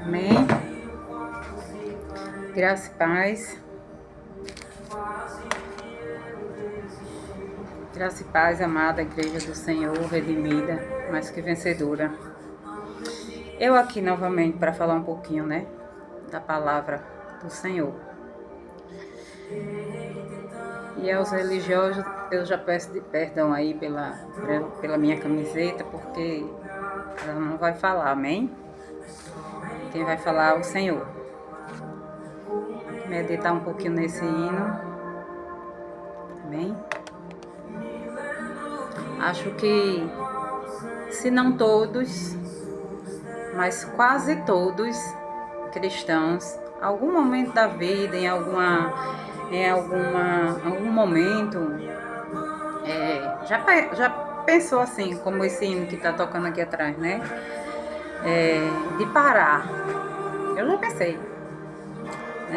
Amém? Graça e paz. Graça e paz, amada Igreja do Senhor, redimida, mais que vencedora. Eu aqui novamente para falar um pouquinho, da palavra do Senhor. E aos religiosos, eu já peço de perdão aí pela minha camiseta, porque ela não vai falar, amém? Quem vai falar é o Senhor. Meditar um pouquinho nesse hino, amém? Acho que, se não todos, mas quase todos cristãos, algum momento da vida, em algum momento, já pensou assim, como esse hino que está tocando aqui atrás, né? De parar. Eu já pensei,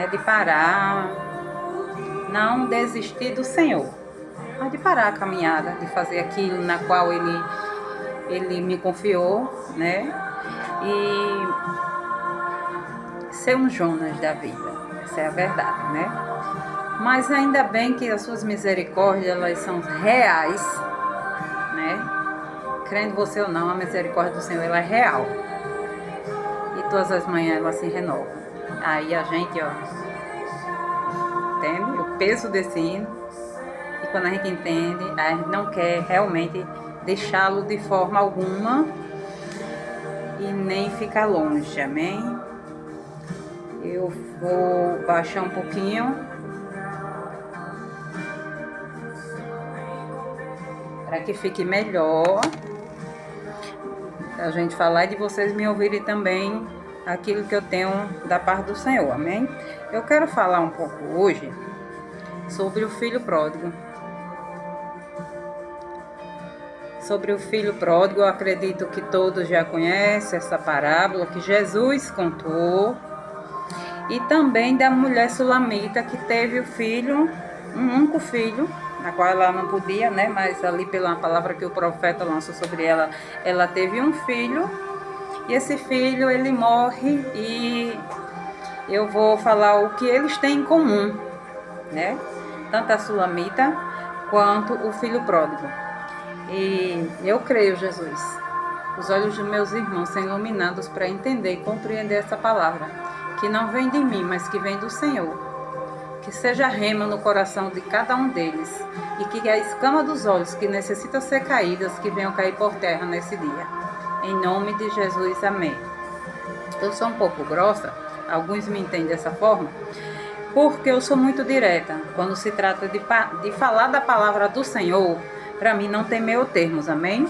de parar, não desistir do Senhor, mas de parar a caminhada, de fazer aquilo na qual Ele me confiou, e ser um Jonas da vida, essa é a verdade, Mas ainda bem que as suas misericórdias, elas são reais, Crendo você ou não, a misericórdia do Senhor, ela é real. E todas as manhãs ela se renova. Aí a gente, entende o peso desse hino? E quando a gente entende, a gente não quer realmente deixá-lo de forma alguma e nem ficar longe, amém? Eu vou baixar um pouquinho para que fique melhor a gente falar e de vocês me ouvirem também aquilo que eu tenho da parte do Senhor, amém? Eu quero falar um pouco hoje sobre o filho pródigo. Sobre o filho pródigo, eu acredito que todos já conhecem essa parábola que Jesus contou. E também da mulher sulamita que teve um único filho, na qual ela não podia, mas ali pela palavra que o profeta lançou sobre ela, ela teve um filho. E esse filho, ele morre e eu vou falar o que eles têm em comum, Tanto a sulamita quanto o filho pródigo. E eu creio, Jesus, os olhos dos meus irmãos são iluminados para entender e compreender essa palavra, que não vem de mim, mas que vem do Senhor. Que seja rema no coração de cada um deles, e que a escama dos olhos que necessitam ser caídas, que venham cair por terra nesse dia. Em nome de Jesus, amém. Eu sou um pouco grossa, alguns me entendem dessa forma, porque eu sou muito direta. Quando se trata de falar da palavra do Senhor, para mim não tem meio termos, amém?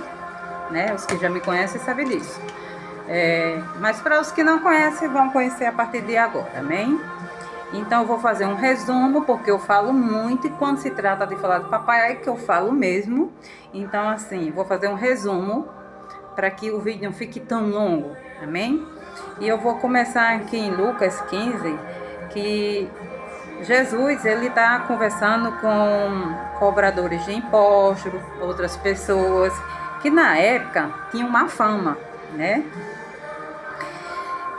Os que já me conhecem sabem disso. Mas para os que não conhecem, vão conhecer a partir de agora, amém? Então eu vou fazer um resumo, porque eu falo muito, e quando se trata de falar do papai, é que eu falo mesmo. Então assim, vou fazer um resumo, para que o vídeo não fique tão longo, amém? E eu vou começar aqui em Lucas 15, que Jesus, ele está conversando com cobradores de impostos, outras pessoas, que na época tinham má fama,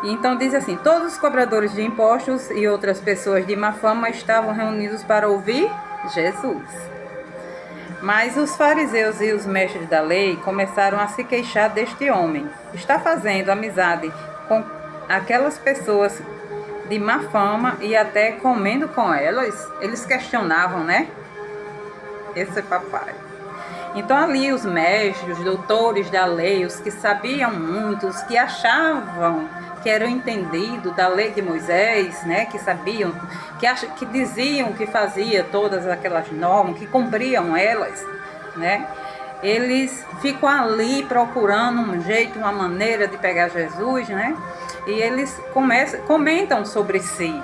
Então diz assim: todos os cobradores de impostos e outras pessoas de má fama estavam reunidos para ouvir Jesus. Mas os fariseus e os mestres da lei começaram a se queixar deste homem. Está fazendo amizade com aquelas pessoas de má fama e até comendo com elas. Eles questionavam, Esse é papai. Então ali os mestres, os doutores da lei, os que sabiam muito, os que achavam que eram entendidos da lei de Moisés, que sabiam, que diziam que fazia todas aquelas normas, que cumpriam elas, Eles ficam ali procurando um jeito, uma maneira de pegar Jesus, E eles comentam sobre si.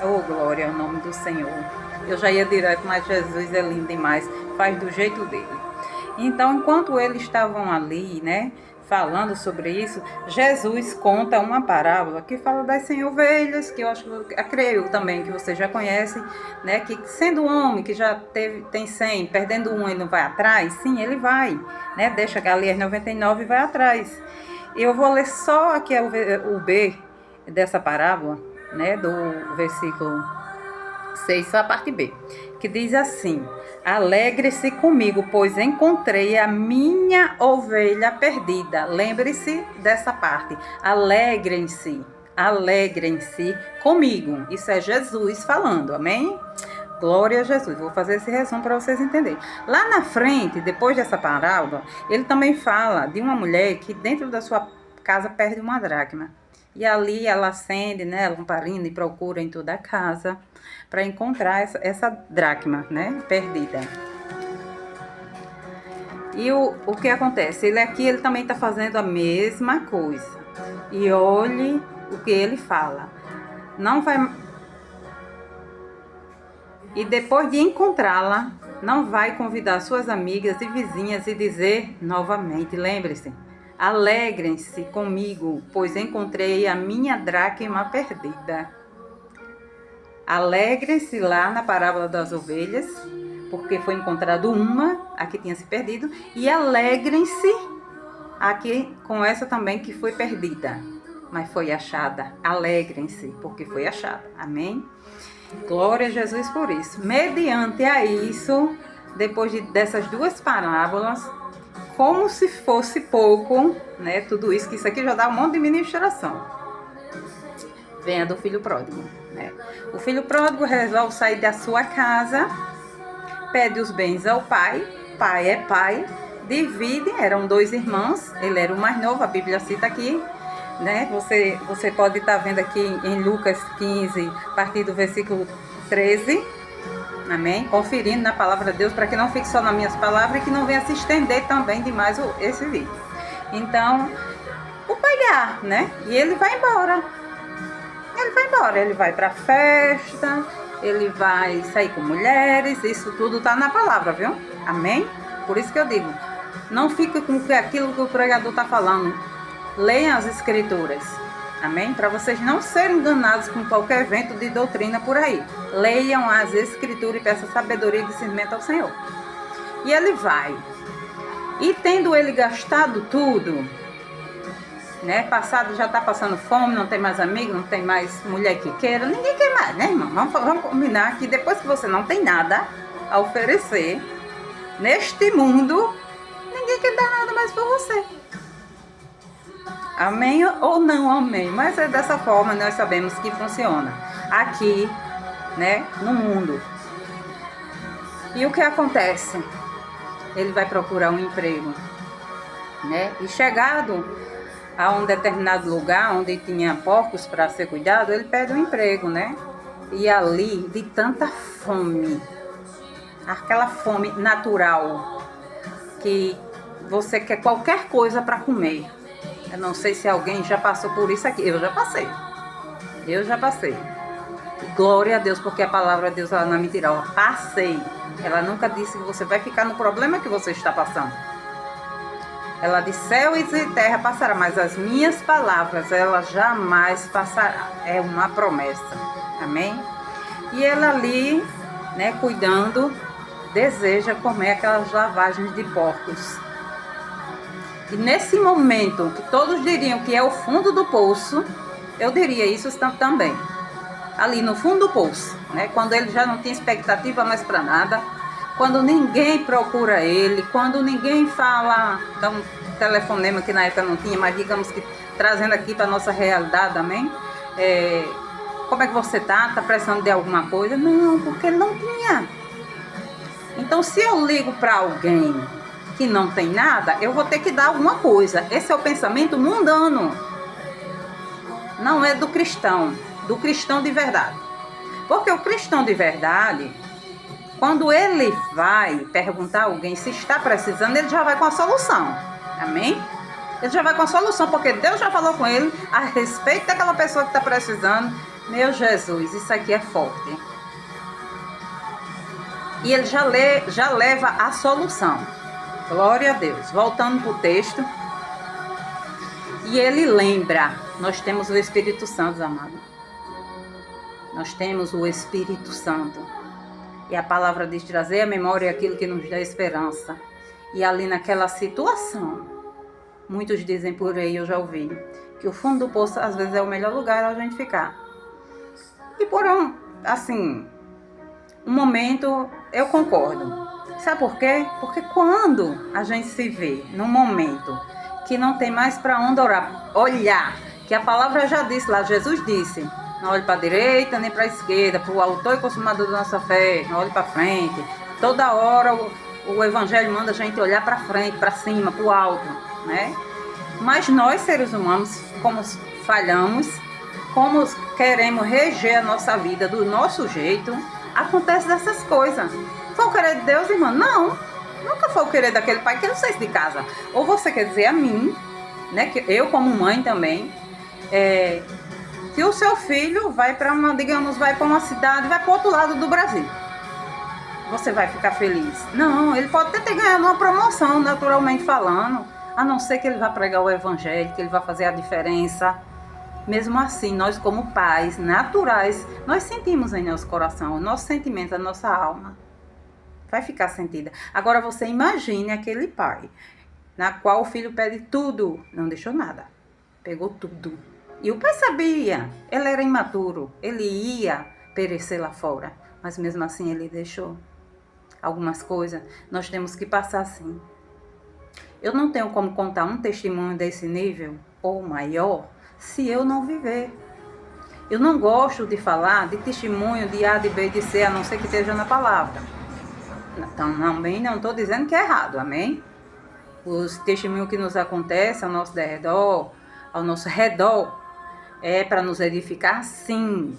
Oh, glória ao nome do Senhor. Eu já ia direto, mas Jesus é lindo demais, faz do jeito dele. Então, enquanto eles estavam ali, falando sobre isso, Jesus conta uma parábola que fala das 100 ovelhas, que eu creio também que você já conhece, que sendo um homem que já tem 100, perdendo um, ele não vai atrás? Sim, ele vai, deixa ali as 99 e vai atrás. Eu vou ler só aqui o B, dessa parábola, né, do versículo 6, só a parte B, que diz assim: alegre-se comigo, pois encontrei a minha ovelha perdida. Lembre-se dessa parte. Alegrem-se comigo. Isso é Jesus falando, amém? Glória a Jesus. Vou fazer esse resumo para vocês entenderem. Lá na frente, depois dessa parábola, ele também fala de uma mulher que dentro da sua casa perde uma dracma. E ali ela acende, né, a lamparina e procura em toda a casa para encontrar essa dracma, né, perdida. E o que acontece? Ele também está fazendo a mesma coisa. E olhe o que ele fala. Não vai... E depois de encontrá-la, não vai convidar suas amigas e vizinhas e dizer novamente, lembre-se, alegrem-se comigo, pois encontrei a minha dracma perdida. Alegrem-se lá na parábola das ovelhas, porque foi encontrado a que tinha se perdido, e alegrem-se aqui com essa também que foi perdida, mas foi achada. Alegrem-se, porque foi achada. Amém? Glória a Jesus por isso. Mediante a isso, depois dessas duas parábolas, como se fosse pouco, né? Tudo isso, que isso aqui já dá um monte de ministração. Venha do filho pródigo, né? O filho pródigo resolve sair da sua casa, pede os bens ao pai é pai, divide, eram 2 irmãos, ele era o mais novo, a Bíblia cita aqui, né? Você pode estar vendo aqui em Lucas 15, a partir do versículo 13, amém? Conferindo na palavra de Deus, para que não fique só nas minhas palavras e que não venha se estender também demais esse vídeo. Então, o pai dá, né? E ele vai embora. Ele vai para festa, ele vai sair com mulheres, isso tudo tá na palavra, viu? Amém? Por isso que eu digo, não fique com aquilo que o pregador tá falando. Leiam as escrituras, amém? Para vocês não serem enganados com qualquer vento de doutrina por aí. Leiam as escrituras e peçam sabedoria e discernimento ao Senhor. E ele vai. E tendo ele gastado tudo, né? Já está passando fome, não tem mais amigo, não tem mais mulher que queira, ninguém quer mais, né, irmão? Vamos combinar que depois que você não tem nada a oferecer neste mundo, ninguém quer dar nada mais por você. Amém ou não amém? Mas é dessa forma nós sabemos que funciona aqui, né, no mundo. E o que acontece? Ele vai procurar um emprego, né? E chegado a um determinado lugar onde tinha porcos para ser cuidado, ele pede um emprego, né? E ali, de tanta fome, aquela fome natural, que você quer qualquer coisa para comer. Eu não sei se alguém já passou por isso aqui. Eu já passei. Glória a Deus, porque a palavra de Deus, ela não é mentira. Ela passei. Ela nunca disse que você vai ficar no problema que você está passando. Ela diz, céu e terra passará, mas as minhas palavras, ela jamais passará. É uma promessa. Amém? E ela ali, né, cuidando, deseja comer aquelas lavagens de porcos. E nesse momento, que todos diriam que é o fundo do poço, eu diria isso também. Ali no fundo do poço, né? Quando ele já não tinha expectativa mais para nada, quando ninguém procura ele, quando ninguém fala, dá um telefonema que na época não tinha, mas digamos que trazendo aqui para nossa realidade, amém? Como é que você tá? Tá precisando de alguma coisa? Não, porque ele não tinha. Então, se eu ligo para alguém que não tem nada, eu vou ter que dar alguma coisa. Esse é o pensamento mundano. Não é do cristão de verdade. Porque o cristão de verdade, quando ele vai perguntar a alguém se está precisando, ele já vai com a solução. Amém? Ele já vai com a solução, porque Deus já falou com ele a respeito daquela pessoa que está precisando. Meu Jesus, isso aqui é forte. E ele já leva a solução. Glória a Deus. Voltando para o texto. E ele lembra. Nós temos o Espírito Santo, amado. Nós temos o Espírito Santo. E a palavra diz trazer à memória aquilo que nos dá esperança. E ali naquela situação, muitos dizem por aí, eu já ouvi, Que o fundo do poço, às vezes, é o melhor lugar a gente ficar. E por um momento, eu concordo. Sabe por quê? Porque quando a gente se vê num momento que não tem mais para onde olhar, que a palavra já disse lá, Jesus disse, não olhe para a direita nem para a esquerda, para o autor e consumador da nossa fé, não olhe para frente. Toda hora o Evangelho manda a gente olhar para frente, para cima, para o alto, né? Mas nós, seres humanos, como falhamos, como queremos reger a nossa vida do nosso jeito, acontece dessas coisas. Foi o querer de Deus, irmã? Não, nunca foi o querer daquele pai que não saísse de casa. Ou você quer dizer a mim, né, que eu como mãe também, que o seu filho vai para uma cidade, vai para o outro lado do Brasil. Você vai ficar feliz? Não, ele pode até ter ganhado uma promoção, naturalmente falando, a não ser que ele vá pregar o evangelho, que ele vá fazer a diferença. Mesmo assim, nós como pais naturais, nós sentimos em nosso coração, o nosso sentimento, a nossa alma vai ficar sentida. Agora você imagine aquele pai, na qual o filho pede tudo, não deixou nada, pegou tudo. E o pai sabia, ele era imaturo, ele ia perecer lá fora, mas mesmo assim ele deixou. Algumas coisas nós temos que passar assim. Eu não tenho como contar um testemunho desse nível ou maior se eu não viver. Eu não gosto de falar de testemunho de A, de B, de C, a não ser que esteja na palavra. Então, também não estou dizendo que é errado, amém? Os testemunhos que nos acontecem ao nosso redor, é para nos edificar, sim.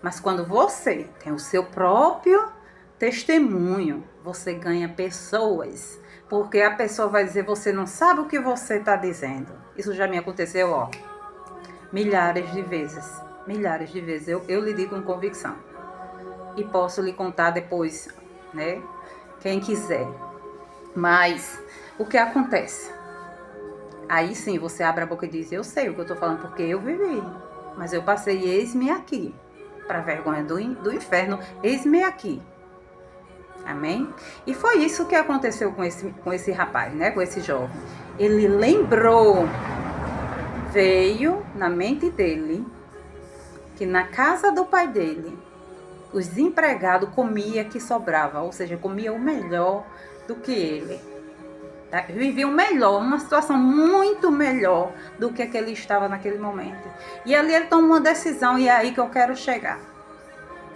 Mas quando você tem o seu próprio testemunho, você ganha pessoas. Porque a pessoa vai dizer, você não sabe o que você está dizendo. Isso já me aconteceu, milhares de vezes. Milhares de vezes. Eu lhe digo com convicção. E posso lhe contar depois, né? Quem quiser. Mas o que acontece? Aí sim você abre a boca e diz, eu sei o que eu estou falando porque eu vivi. Mas eu passei, eis-me aqui. Para vergonha do inferno, eis-me aqui. Amém? E foi isso que aconteceu com esse rapaz, né? Com esse jovem. Ele lembrou, veio na mente dele, que na casa do pai dele, os empregados comiam que sobrava, ou seja, comia o melhor do que ele. Tá? Vivia o melhor, uma situação muito melhor do que ele estava naquele momento. E ali ele tomou uma decisão, e é aí que eu quero chegar.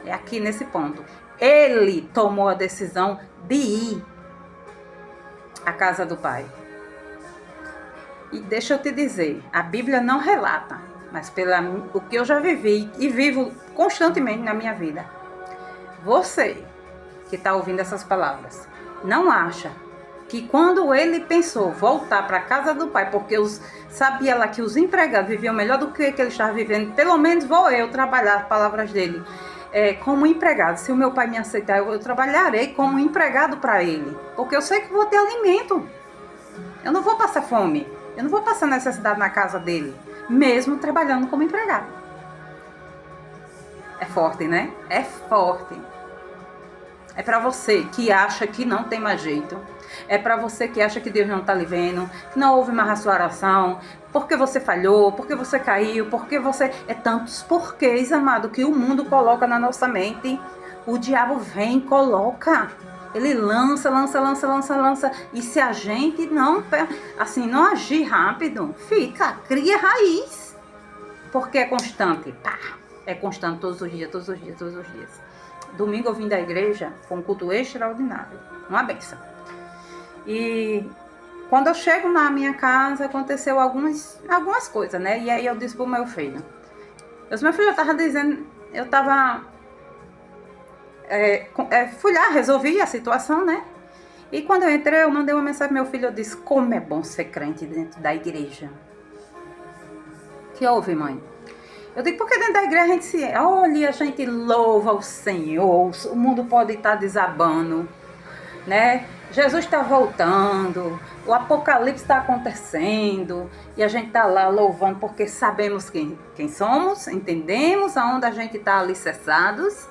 É aqui nesse ponto. Ele tomou a decisão de ir à casa do pai. E deixa eu te dizer, a Bíblia não relata, mas o que eu já vivi e vivo constantemente na minha vida. Você que está ouvindo essas palavras, não acha que quando ele pensou voltar para a casa do pai, porque sabia lá que os empregados viviam melhor do que ele estava vivendo, pelo menos vou eu trabalhar as palavras dele, como empregado. Se o meu pai me aceitar, eu trabalharei como empregado para ele, porque eu sei que vou ter alimento. Eu não vou passar fome, eu não vou passar necessidade na casa dele, mesmo trabalhando como empregado. É forte, né? É forte. É para você que acha que não tem mais jeito. É para você que acha que Deus não está lhe vendo, que não houve mais a sua oração, porque você falhou, porque você caiu, porque você... É tantos porquês, amado, que o mundo coloca na nossa mente. O diabo vem e coloca. Ele lança. E se a gente não agir rápido, cria raiz. Porque é constante. É constante todos os dias. Domingo eu vim da igreja, foi um culto extraordinário, uma bênção. E quando eu chego na minha casa, aconteceu algumas coisas, né? E aí eu disse pro meu filho. Meu filho estava dizendo, fui lá, resolvi a situação, né? E quando eu entrei, eu mandei uma mensagem pro meu filho, eu disse, como é bom ser crente dentro da igreja. Que houve, mãe? Eu digo, porque dentro da igreja a gente louva o Senhor, o mundo pode estar desabando, né? Jesus está voltando, o apocalipse está acontecendo, e a gente está lá louvando porque sabemos quem somos, entendemos aonde a gente está alicerçados,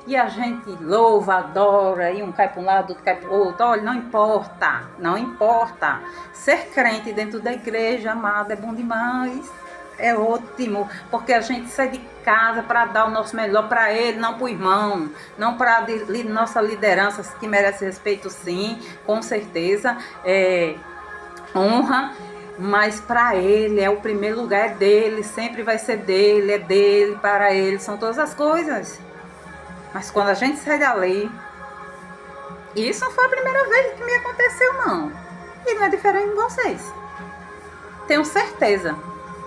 e a gente louva, adora, e um cai para um lado, outro cai para o outro. Olha, não importa. Ser crente dentro da igreja, amado, é bom demais. é ótimo, porque a gente sai de casa para dar o nosso melhor para ele, não para o irmão, não para nossa liderança, que merece respeito sim, com certeza, honra, mas para ele é o primeiro lugar, é dele, sempre vai ser dele, é dele, para ele, são todas as coisas. Mas quando a gente sai dali, isso não foi a primeira vez que me aconteceu não, e não é diferente de vocês, tenho certeza,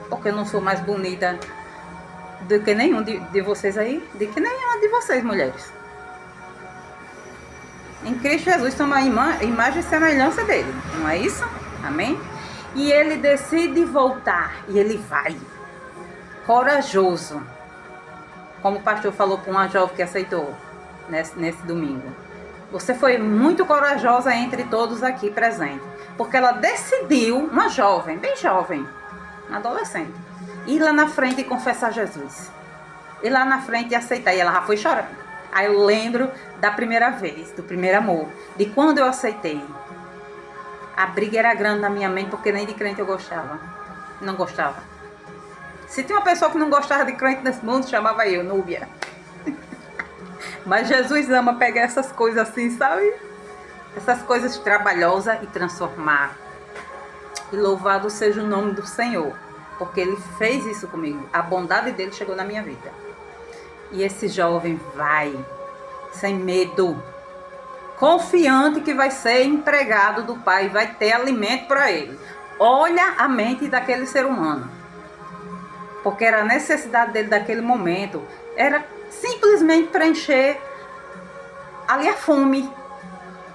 porque eu não sou mais bonita do que nenhum de vocês aí, de que nenhuma de vocês, mulheres. Em Cristo Jesus somos a imagem e semelhança dele, não é isso? Amém? E ele decide voltar, e ele vai, corajoso, como o pastor falou para uma jovem que aceitou nesse domingo. Você foi muito corajosa entre todos aqui presentes, porque ela decidiu, uma jovem, bem jovem, uma adolescente, ir lá na frente e confessar Jesus. Ir lá na frente e aceitar. E ela já foi chorando. Aí eu lembro da primeira vez, do primeiro amor, de quando eu aceitei. A briga era grande na minha mente, porque nem de crente eu gostava. Não gostava. Se tinha uma pessoa que não gostava de crente nesse mundo, chamava eu, Núbia. Mas Jesus ama pegar essas coisas assim, sabe? Essas coisas trabalhosas e transformar. E louvado seja o nome do Senhor, porque Ele fez isso comigo. A bondade dele chegou na minha vida. E esse jovem vai, sem medo, confiante que vai ser empregado do Pai, vai ter alimento para ele. Olha a mente daquele ser humano. Porque era a necessidade dele daquele momento, era simplesmente preencher ali a fome,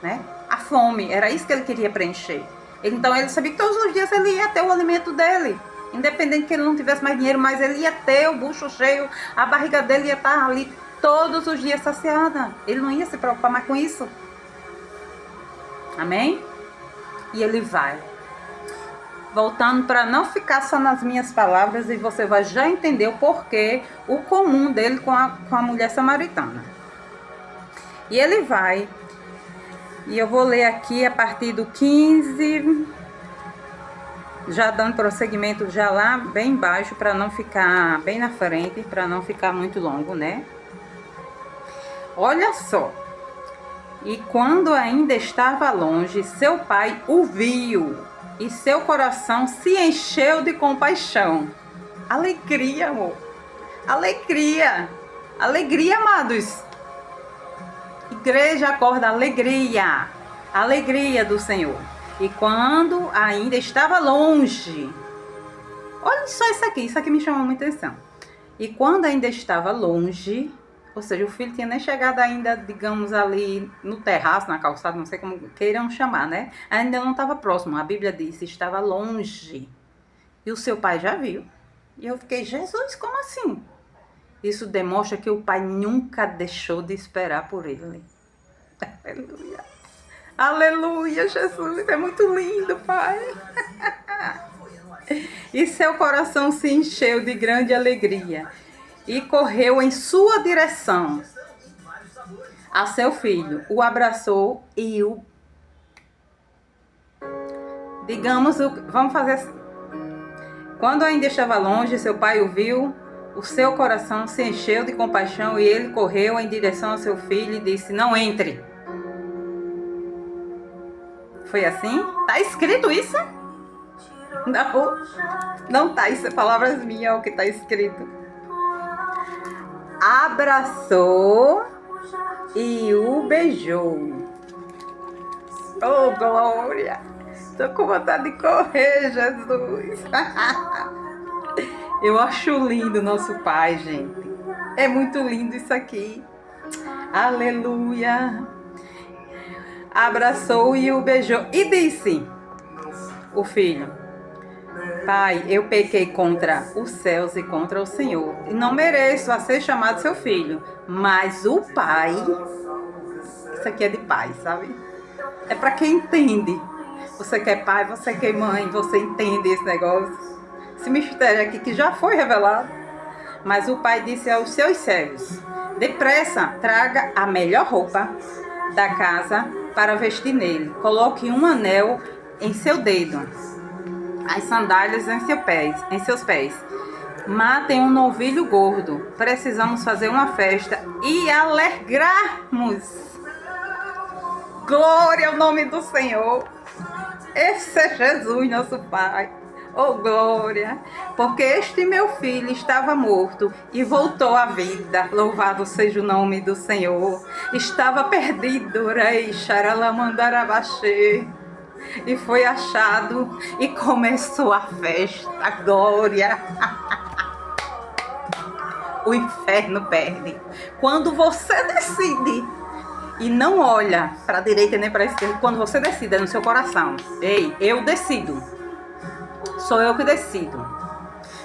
né? A fome, era isso que ele queria preencher. Então ele sabia que todos os dias ele ia ter o alimento dele. Independente que ele não tivesse mais dinheiro, mas ele ia ter o bucho cheio, a barriga dele ia estar ali todos os dias saciada. Ele não ia se preocupar mais com isso. Amém? E ele vai. Voltando para não ficar só nas minhas palavras, e você vai já entender o porquê, o comum dele com a mulher samaritana. E ele vai. E eu vou ler aqui a partir do 15, já dando prosseguimento já lá bem embaixo, para não ficar bem na frente, para não ficar muito longo, né? Olha só. E quando ainda estava longe, seu pai o viu, e seu coração se encheu de compaixão. Alegria, amor. Alegria. Alegria, amados. Igreja, acorda, alegria. Alegria do Senhor. E quando ainda estava longe, olha só isso aqui me chamou muita atenção. E quando ainda estava longe, ou seja, o filho tinha nem chegado ainda, digamos, ali no terraço, na calçada, não sei como queiram chamar, né? Ainda não estava próximo, a Bíblia diz, estava longe. E o seu pai já viu. E eu fiquei, Jesus, como assim? Isso demonstra que o pai nunca deixou de esperar por ele. Aleluia. Aleluia, Jesus, é muito lindo, Pai. E seu coração se encheu de grande alegria e correu em sua direção a seu filho, o abraçou e o... Vamos fazer assim. Quando ainda estava longe, seu pai o viu, o seu coração se encheu de compaixão e ele correu em direção ao seu filho e disse, não entre. Foi assim? Tá escrito isso? Não tá, isso é palavras minhas, é o que tá escrito. Abraçou e o beijou. Oh, glória! Tô com vontade de correr, Jesus. Eu acho lindo nosso Pai, gente. É muito lindo isso aqui. Aleluia! Abraçou e o beijou e disse, o filho, Pai, eu pequei contra os céus e contra o Senhor e não mereço a ser chamado seu filho, mas o pai, isso aqui é de pai, sabe? É para quem entende. Você que é pai, você que é mãe, você entende esse negócio, esse mistério aqui que já foi revelado. Mas o pai disse aos seus servos, depressa, traga a melhor roupa da casa para vestir nele. Coloque um anel em seu dedo as sandálias em seus pés. Matem um novilho gordo. Precisamos fazer uma festa e alegrarmos. Glória ao nome do Senhor. Esse é Jesus, nosso Pai. Oh, glória! Porque este meu filho estava morto e voltou à vida. Louvado seja o nome do Senhor. Estava perdido, rei Xaralamandarabachê. E foi achado e começou a festa. Glória! O inferno perde. Quando você decide e não olha para a direita nem para a esquerda, quando você decide no seu coração, ei, eu decido. Sou eu que decido.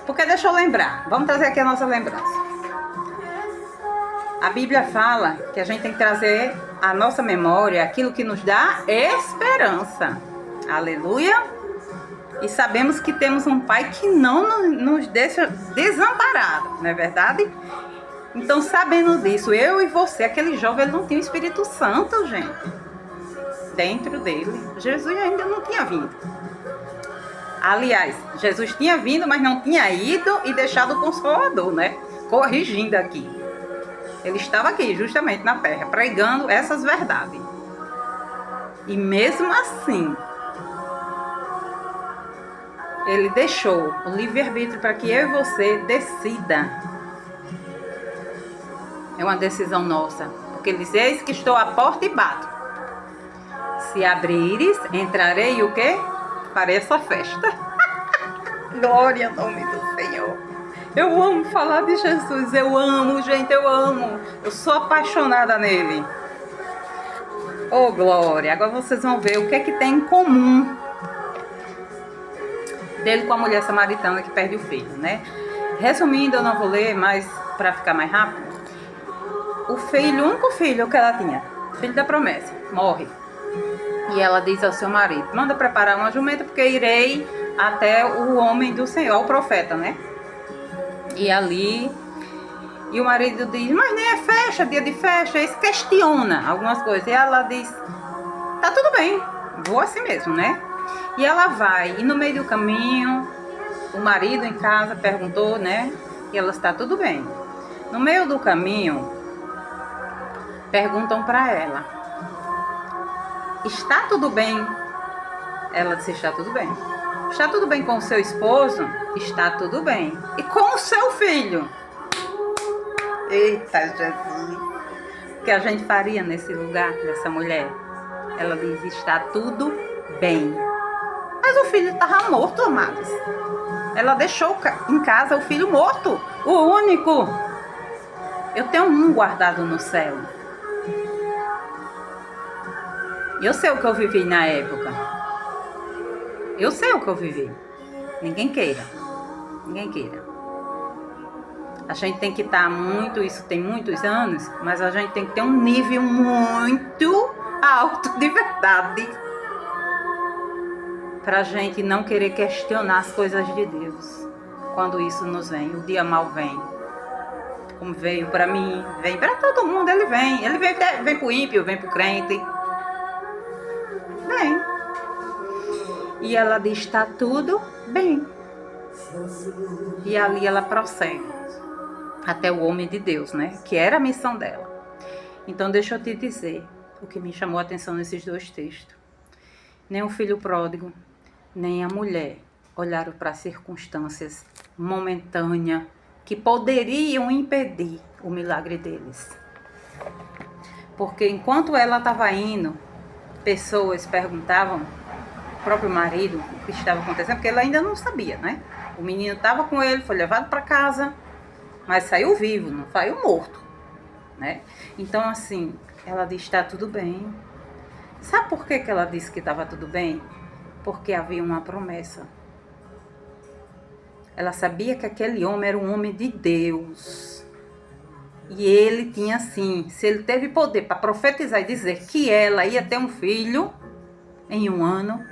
Porque deixa eu lembrar, vamos trazer aqui a nossa lembrança. A Bíblia fala que a gente tem que trazer à nossa memória aquilo que nos dá esperança. Aleluia! E sabemos que temos um Pai que não nos deixa desamparados, não é verdade? Então, sabendo disso, eu e você, aquele jovem, ele não tinha o Espírito Santo, gente, dentro dele. Jesus ainda não tinha vindo. Aliás, Jesus tinha vindo, mas não tinha ido e deixado o Consolador, né? Corrigindo aqui. Ele estava aqui, justamente na terra, pregando essas verdades. E mesmo assim, ele deixou o livre-arbítrio para que eu e você decida. É uma decisão nossa. Porque ele diz, eis que estou à porta e bato. Se abrires, entrarei e o quê? Farei essa festa. Glória ao nome do Senhor. Eu amo falar de Jesus. Eu amo, gente, eu amo. Eu sou apaixonada nele. Oh, glória. Agora vocês vão ver o que é que tem em comum dele com a mulher samaritana que perde o filho, né? Resumindo, eu não vou ler, mas para ficar mais rápido. O único filho que ela tinha, filho da promessa, morre. E ela diz ao seu marido, manda preparar uma jumenta porque irei até o homem do Senhor, o profeta, né? E ali, e o marido diz, mas nem é festa, dia de festa, isso questiona algumas coisas. E ela diz, tá tudo bem, vou assim mesmo, né? E ela vai, e no meio do caminho, o marido em casa perguntou, né? E ela está tudo bem. No meio do caminho, perguntam para ela, está tudo bem? Ela disse, está tudo bem. Está tudo bem com o seu esposo? Está tudo bem. E com o seu filho? Eita, Jesus! O que a gente faria nesse lugar dessa mulher? Ela diz, está tudo bem. Mas o filho estava morto, amados. Ela deixou em casa o filho morto, o único. Eu tenho um guardado no céu. Eu sei o que eu vivi na época. Eu sei o que eu vivi. Ninguém queira. Ninguém queira. A gente tem que estar muito, isso tem muitos anos, mas a gente tem que ter um nível muito alto de verdade. Pra gente não querer questionar as coisas de Deus. Quando isso nos vem, o dia mal vem. Como veio pra mim, vem pra todo mundo, ele vem. Ele vem pro ímpio, vem pro crente. Bem. E ela diz, está tudo bem. E ali ela prossegue até o homem de Deus, né? Que era a missão dela. Então deixa eu te dizer o que me chamou a atenção nesses dois textos. Nem o filho pródigo, nem a mulher olharam para as circunstâncias momentâneas que poderiam impedir o milagre deles. Porque enquanto ela estava indo, pessoas perguntavam ao próprio marido o que estava acontecendo, porque ele ainda não sabia, né? O menino estava com ele, foi levado para casa, mas saiu vivo, não saiu morto, né? Então, assim, ela disse, está tudo bem. Sabe por que ela disse que estava tudo bem? Porque havia uma promessa. Ela sabia que aquele homem era um homem de Deus. E ele tinha assim, se ele teve poder para profetizar e dizer que ela ia ter um filho em 1 ano,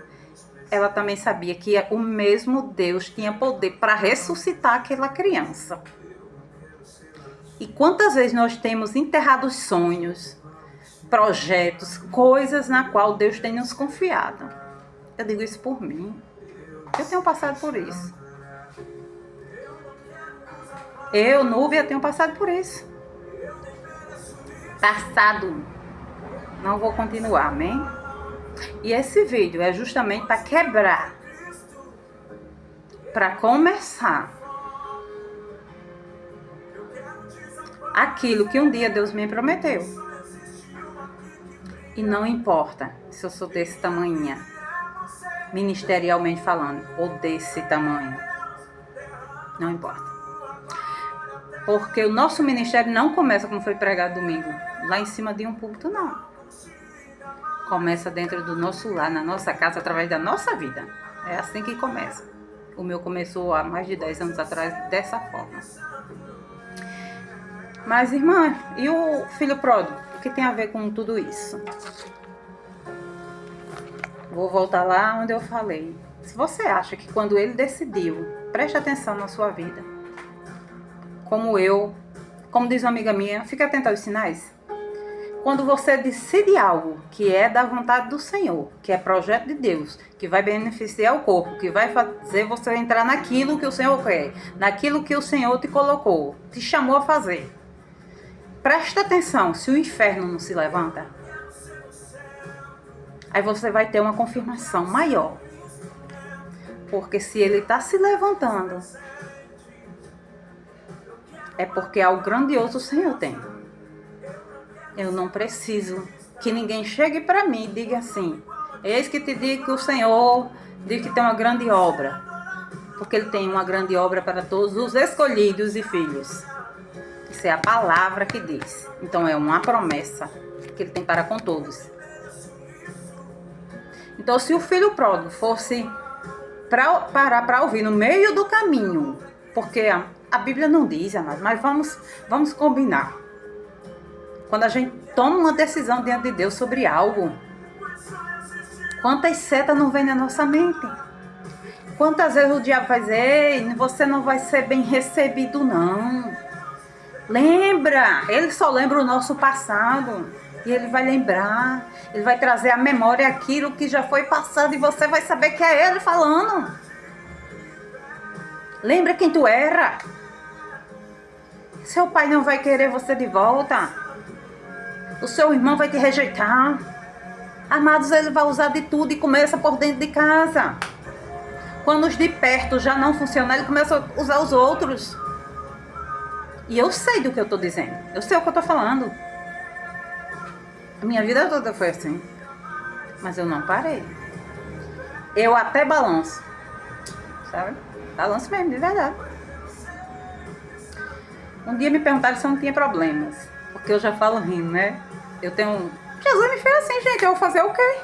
ela também sabia que o mesmo Deus tinha poder para ressuscitar aquela criança. E quantas vezes nós temos enterrado sonhos, projetos, coisas na qual Deus tem nos confiado. Eu digo isso por mim. Eu tenho passado por isso. Eu, Núbia, tenho passado por isso. Passado. Não vou continuar, amém? E esse vídeo é justamente para quebrar. Para começar. Aquilo que um dia Deus me prometeu. E não importa se eu sou desse tamanho, ministerialmente falando, ou desse tamanho. Não importa. Porque o nosso ministério não começa como foi pregado domingo, lá em cima de um púlpito, não. Começa dentro do nosso lar, na nossa casa, através da nossa vida. É assim que começa. O meu começou há mais de 10 anos atrás, dessa forma. Mas, irmã, e o filho pródigo? O que tem a ver com tudo isso? Vou voltar lá onde eu falei. Se você acha que quando ele decidiu, preste atenção na sua vida. Como diz uma amiga minha, fica atenta aos sinais. Quando você decide algo que é da vontade do Senhor, que é projeto de Deus, que vai beneficiar o corpo, que vai fazer você entrar naquilo que o Senhor quer, naquilo que o Senhor te colocou, te chamou a fazer. Presta atenção, se o inferno não se levanta, aí você vai ter uma confirmação maior. Porque se ele está se levantando, é porque algo grandioso o Senhor tem. Eu não preciso que ninguém chegue para mim e diga assim: eis que te digo que o Senhor diz que tem uma grande obra. Porque ele tem uma grande obra para todos os escolhidos e filhos. Isso é a palavra que diz. Então é uma promessa que ele tem para com todos. Então se o filho pródigo fosse parar para ouvir no meio do caminho, porque a Bíblia não diz, amados, mas vamos combinar. Quando a gente toma uma decisão diante de Deus sobre algo, quantas setas não vêm na nossa mente? Quantas vezes o diabo vai dizer: ei, você não vai ser bem recebido, não. Lembra, ele só lembra o nosso passado. E ele vai lembrar, ele vai trazer à memória aquilo que já foi passado e você vai saber que é ele falando. Lembra quem tu era? Seu pai não vai querer você de volta. O seu irmão vai te rejeitar. Amados, ele vai usar de tudo e começa por dentro de casa. Quando os de perto já não funcionam, ele começa a usar os outros. E eu sei do que eu estou dizendo. Eu sei o que eu estou falando. A minha vida toda foi assim. Mas eu não parei. Eu até balanço. Sabe? Balanço mesmo, de verdade. Um dia me perguntaram se eu não tinha problemas. Porque eu já falo rindo, né? Eu tenho... Jesus me fez assim, gente. Eu vou fazer o quê?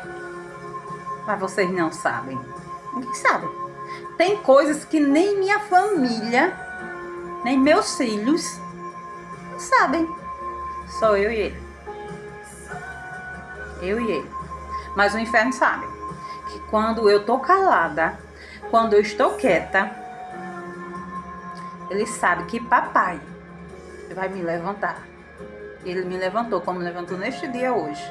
Mas vocês não sabem. Ninguém sabe. Tem coisas que nem minha família, nem meus filhos não sabem. Só eu e ele. Eu e ele. Mas o inferno sabe que quando eu tô calada, quando eu estou quieta, ele sabe que papai vai me levantar. Ele me levantou, como me levantou neste dia hoje,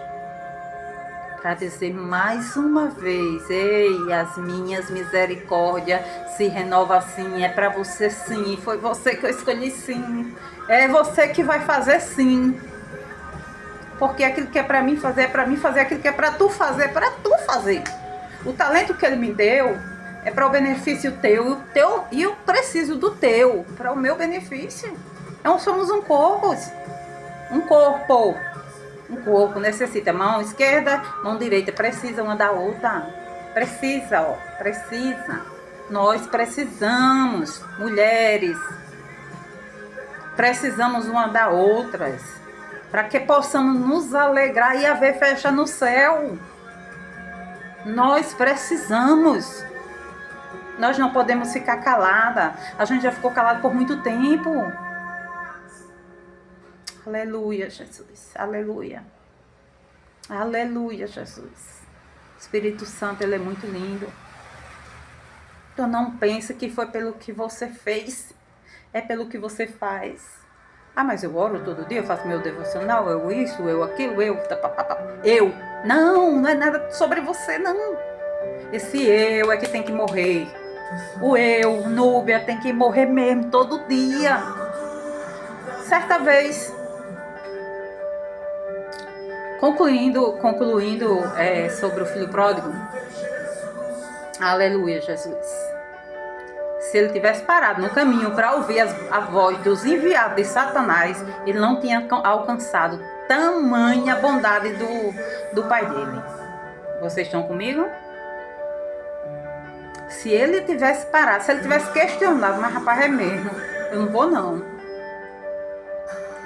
para dizer mais uma vez: ei, as minhas misericórdias se renovam assim, é para você sim, foi você que eu escolhi sim, é você que vai fazer sim. Porque aquilo que é para mim fazer, é para mim fazer. Aquilo que é para tu fazer, é para tu fazer. O talento que ele me deu é para o benefício teu, e eu preciso do teu, para o meu benefício. Então somos um corpo. Um corpo. Um corpo necessita mão esquerda, mão direita. Precisa uma da outra. Precisa. Nós precisamos, mulheres. Precisamos uma da outras. Para que possamos nos alegrar e haver festa no céu. Nós precisamos. Nós não podemos ficar calada. A gente já ficou calado por muito tempo. Aleluia, Jesus. Aleluia. Aleluia, Jesus. Espírito Santo, ele é muito lindo. Então não pense que foi pelo que você fez. É pelo que você faz. Ah, mas eu oro todo dia, eu faço meu devocional, eu isso, eu aquilo, eu. Não é nada sobre você, não. Esse eu é que tem que morrer. O eu, Núbia, tem que morrer mesmo todo dia. Certa vez, concluindo sobre o filho pródigo, aleluia, Jesus. Se ele tivesse parado no caminho para ouvir a voz dos enviados de Satanás, ele não tinha alcançado tamanha bondade do pai dele. Vocês estão comigo? Se ele tivesse parado, se ele tivesse questionado, mas rapaz, é mesmo, eu não vou não.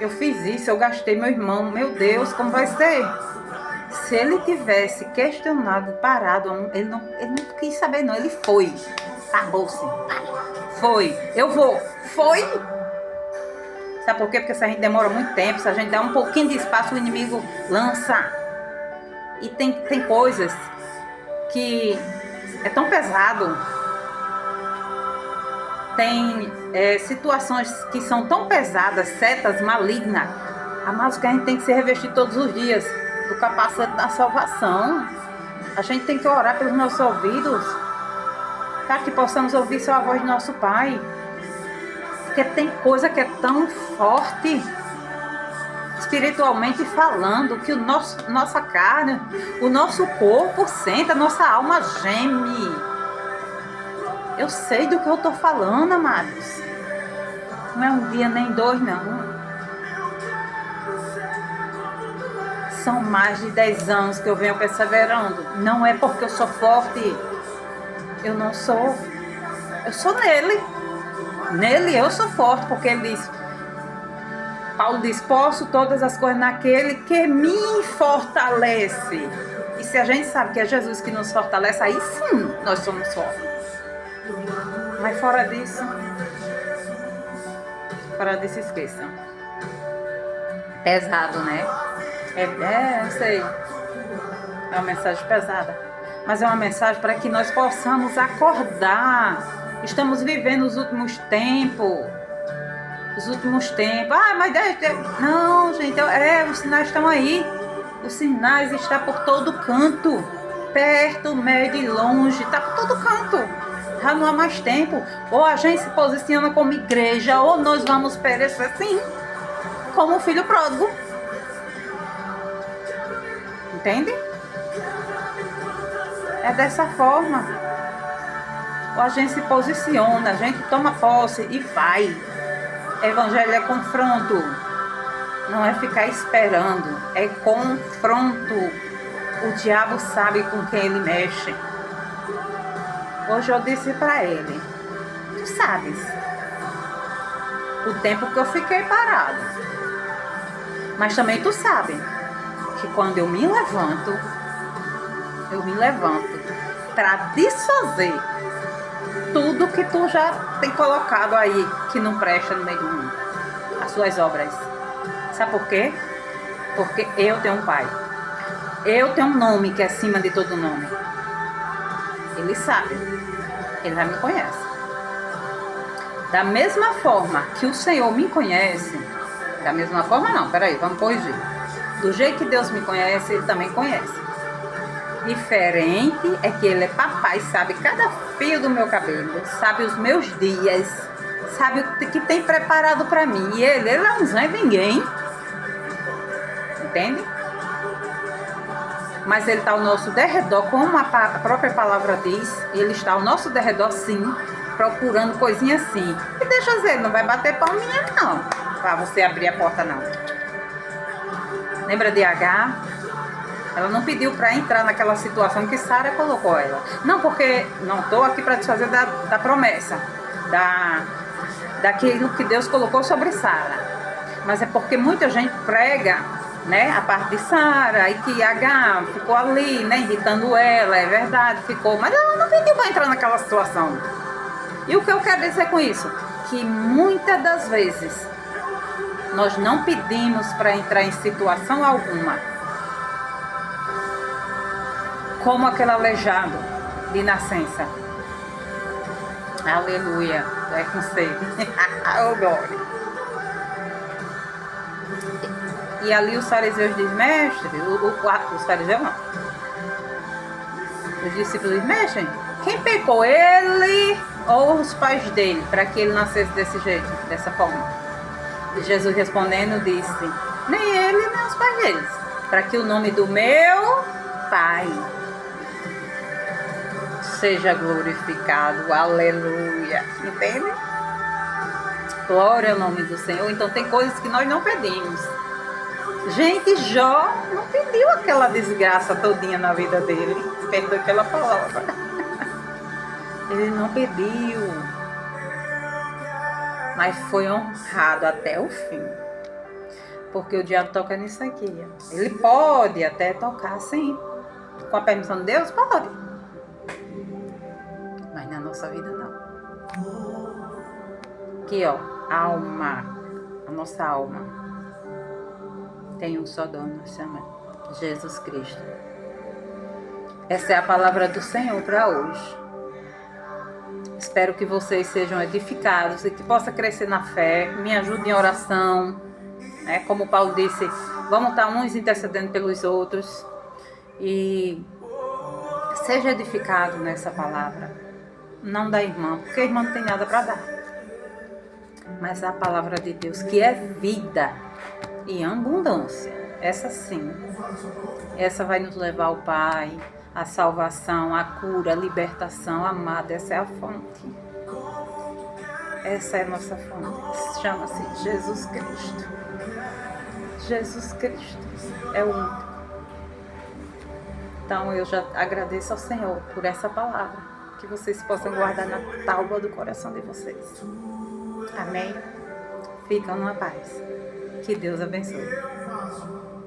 Eu fiz isso, eu gastei meu irmão, meu Deus, como vai ser? Se ele tivesse questionado, parado, ele não quis saber não, ele foi. Acabou-se. Foi. Eu vou. Foi. Sabe por quê? Porque se a gente demora muito tempo, se a gente dá um pouquinho de espaço, o inimigo lança. E tem coisas que é tão pesado. Tem situações que são tão pesadas, setas malignas. Amados, que a gente tem que se revestir todos os dias do capacete da salvação. A gente tem que orar pelos nossos ouvidos, para que possamos ouvir só a voz do nosso Pai. Porque tem coisa que é tão forte, espiritualmente falando, que nossa carne, o nosso corpo sente, a nossa alma geme. Eu sei do que eu estou falando, amados. Não é um dia nem dois, não. São mais de 10 anos que eu venho perseverando. Não é porque eu sou forte. Eu não sou. Eu sou nele. Nele eu sou forte, porque ele diz... Paulo diz, posso todas as coisas naquele que me fortalece. E se a gente sabe que é Jesus que nos fortalece, aí sim nós somos fortes. Mas fora disso, esqueçam. Pesado, né? Eu sei. É uma mensagem pesada. Mas é uma mensagem para que nós possamos acordar. Estamos vivendo os últimos tempos. Ah, mas... Não, gente. Os sinais estão aí. Os sinais estão por todo canto. Perto, médio e longe. Está por todo canto. Já não há mais tempo. Ou a gente se posiciona como igreja, ou nós vamos perecer assim, como o filho pródigo. Entende? É dessa forma. Ou a gente se posiciona, a gente toma posse e vai. Evangelho é confronto. Não é ficar esperando. É confronto. O diabo sabe com quem ele mexe. Hoje eu disse para ele, tu sabes o tempo que eu fiquei parado. Mas também tu sabe que quando eu me levanto para desfazer tudo que tu já tem colocado aí que não presta no meio do mundo. As suas obras. Sabe por quê? Porque eu tenho um pai. Eu tenho um nome que é acima de todo nome. Ele sabe. Ele já me conhece. Da mesma forma que o Senhor me conhece, da mesma forma não, peraí, vamos corrigir. Do jeito que Deus me conhece, Ele também conhece. Diferente é que Ele é papai, sabe cada fio do meu cabelo, sabe os meus dias, sabe o que tem preparado para mim. E Ele não é ninguém. Entende? Mas Ele está ao nosso derredor, como a própria palavra diz, Ele está ao nosso derredor sim, procurando coisinha assim. E deixa eu dizer, não vai bater palminha não, para você abrir a porta não. Lembra de Agar? Ela não pediu para entrar naquela situação que Sara colocou ela. Não, porque não estou aqui para desfazer da promessa, daquilo que Deus colocou sobre Sara. Mas é porque muita gente prega, né, a parte de Sara, e que Agar ficou ali, né, irritando ela, é verdade, ficou, mas ela não pediu para entrar naquela situação. E o que eu quero dizer com isso? Que muitas das vezes nós não pedimos para entrar em situação alguma, como aquele aleijado de nascença. Aleluia, é com sede. Oh, glória. E ali os fariseus dizem, mestre, os fariseus não. Os discípulos dizem, mestre, Quem pecou? Ele ou os pais dele, para que ele nascesse desse jeito, dessa forma? E Jesus respondendo disse: nem ele, nem os pais deles, para que o nome do meu Pai seja glorificado. Aleluia. Entende? Glória ao nome do Senhor. Então tem coisas que nós não pedimos. Gente, Jó não pediu aquela desgraça todinha na vida dele. Perdoe pela palavra. Ele não pediu. Mas foi honrado até o fim. Porque o diabo toca nisso aqui. Ele pode até tocar, sim. Com a permissão de Deus, pode. Mas na nossa vida, não. Aqui, ó. Alma. A nossa alma tem um só dono, chama Jesus Cristo. Essa é a palavra do Senhor para hoje. Espero que vocês sejam edificados e que possa crescer na fé. Me ajude em oração. Como Paulo disse, vamos estar uns intercedendo pelos outros. E seja edificado nessa palavra. Não da irmã, porque a irmã não tem nada para dar. Mas a palavra de Deus, que é vida e abundância. Essa sim. Essa vai nos levar ao Pai, a salvação, a cura, a libertação. Amada, essa é a fonte. Essa é a nossa fonte. Chama-se Jesus Cristo. Jesus Cristo é o único. Então eu já agradeço ao Senhor por essa palavra. Que vocês possam guardar na tábua do coração de vocês. Amém? Ficam na paz. Que Deus abençoe.